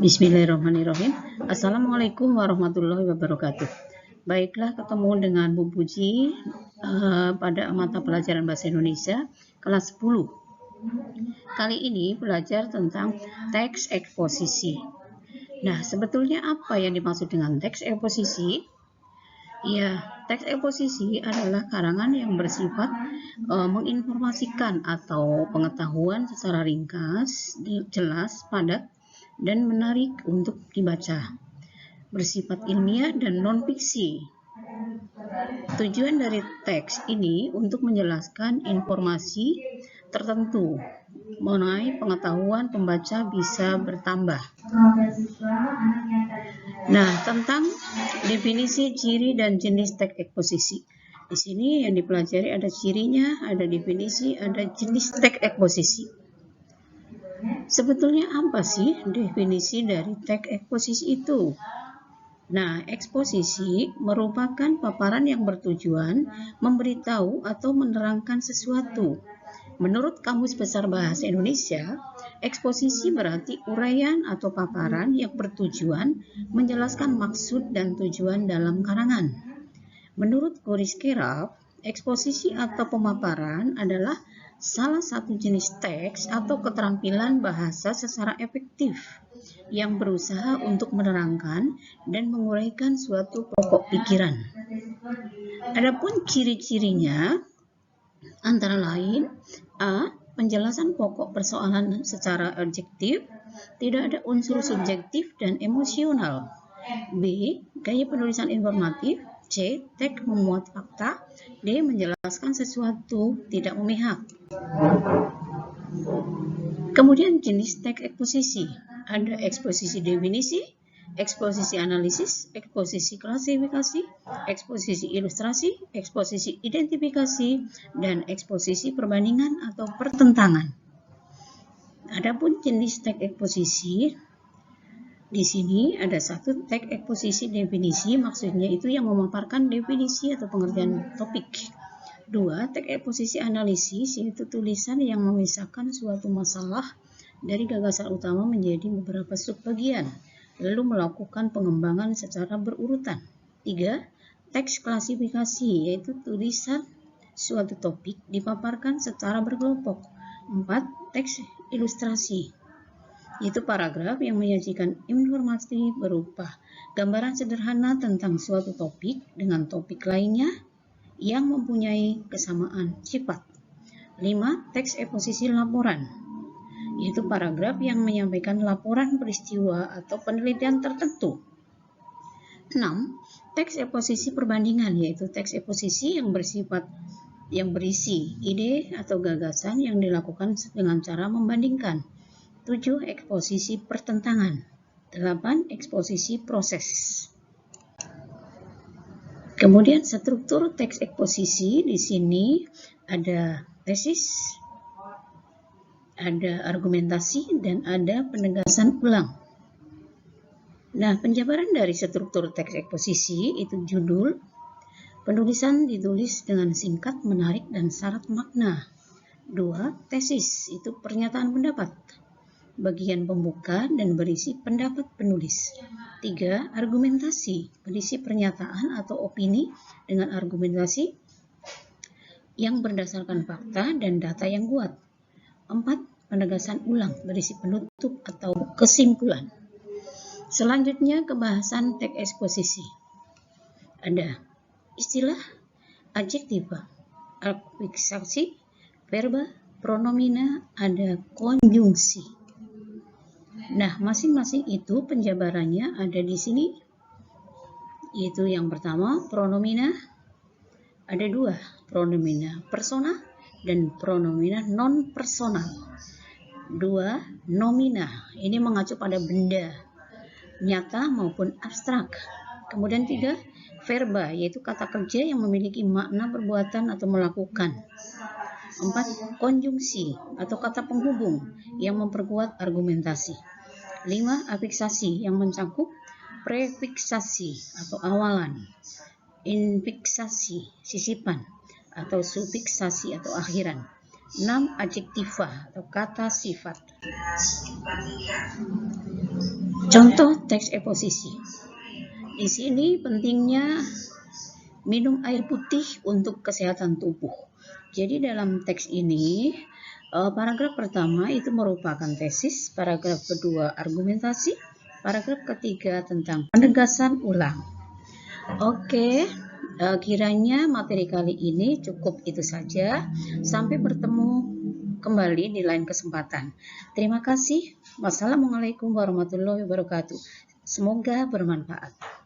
Bismillahirrahmanirrahim. Assalamualaikum warahmatullahi wabarakatuh. Baiklah, ketemu dengan Bu Puji pada mata pelajaran Bahasa Indonesia kelas 10. Kali ini belajar tentang teks eksposisi. Nah, sebetulnya apa yang dimaksud dengan teks eksposisi? Ya, teks eksposisi adalah karangan yang bersifat menginformasikan atau pengetahuan secara ringkas, jelas, padat, dan menarik untuk dibaca, bersifat ilmiah dan non-fiksi. Tujuan dari teks ini untuk menjelaskan informasi tertentu mengenai pengetahuan pembaca bisa bertambah. Nah, tentang definisi, ciri, dan jenis teks eksposisi. Di sini yang dipelajari ada cirinya, ada definisi, ada jenis teks eksposisi. Sebetulnya apa sih definisi dari teks eksposisi itu? Nah, eksposisi merupakan paparan yang bertujuan memberitahu atau menerangkan sesuatu. Menurut Kamus Besar Bahasa Indonesia, eksposisi berarti uraian atau paparan yang bertujuan menjelaskan maksud dan tujuan dalam karangan. Menurut Goris Keraf, eksposisi atau pemaparan adalah salah satu jenis teks atau keterampilan bahasa secara efektif yang berusaha untuk menerangkan dan menguraikan suatu pokok pikiran. Adapun ciri-cirinya antara lain: A. Penjelasan pokok persoalan secara objektif, tidak ada unsur subjektif dan emosional. B. Gaya penulisan informatif. C. Teks memuat fakta. D. Menjelaskan sesuatu, tidak memihak. Kemudian jenis teks eksposisi. Ada eksposisi definisi, eksposisi analisis, eksposisi klasifikasi, eksposisi ilustrasi, eksposisi identifikasi, dan eksposisi perbandingan atau pertentangan. Adapun jenis teks eksposisi, di sini ada satu teks eksposisi definisi, maksudnya itu yang memaparkan definisi atau pengertian topik. 2. Teks eksposisi analisis, yaitu tulisan yang memisahkan suatu masalah dari gagasan utama menjadi beberapa subbagian, lalu melakukan pengembangan secara berurutan. 3. Teks klasifikasi, yaitu tulisan suatu topik dipaparkan secara berkelompok. 4. Teks ilustrasi, yaitu paragraf yang menyajikan informasi berupa gambaran sederhana tentang suatu topik dengan topik lainnya yang mempunyai kesamaan sifat. 5. Teks eksposisi laporan, yaitu paragraf yang menyampaikan laporan peristiwa atau penelitian tertentu. 6. Teks eksposisi perbandingan, yaitu teks eksposisi yang berisi ide atau gagasan yang dilakukan dengan cara membandingkan. 7. Eksposisi pertentangan. 8. Eksposisi proses. Kemudian struktur teks eksposisi di sini ada tesis, ada argumentasi, dan ada penegasan ulang. Nah, penjabaran dari struktur teks eksposisi itu judul, penulisan ditulis dengan singkat, menarik, dan syarat makna. 2. Tesis, itu pernyataan pendapat, bagian pembuka dan berisi pendapat penulis. 3. Argumentasi, berisi pernyataan atau opini dengan argumentasi yang berdasarkan fakta dan data yang kuat. 4. Penegasan ulang, berisi penutup atau kesimpulan. Selanjutnya kebahasan teks eksposisi. Ada istilah, adjektiva, afiksasi, verba, pronomina, ada konjungsi. Nah, masing-masing itu penjabarannya ada di sini, yaitu yang pertama pronomina, ada 2, pronomina persona dan pronomina non personal. 2. Nomina, ini mengacu pada benda nyata maupun abstrak. Kemudian 3. Verba, yaitu kata kerja yang memiliki makna perbuatan atau melakukan. 4. Konjungsi atau kata penghubung yang memperkuat argumentasi. 5. Afiksasi yang mencakup prefiksasi atau awalan, infiksasi sisipan atau sufiksasi atau akhiran. 6. Adjektiva atau kata sifat. Contoh teks eksposisi. Di sini pentingnya minum air putih untuk kesehatan tubuh. Jadi dalam teks ini, paragraf pertama itu merupakan tesis, paragraf kedua argumentasi, paragraf ketiga tentang penegasan ulang. Oke, kiranya materi kali ini cukup itu saja. Sampai bertemu kembali di lain kesempatan. Terima kasih. Wassalamualaikum warahmatullahi wabarakatuh. Semoga bermanfaat.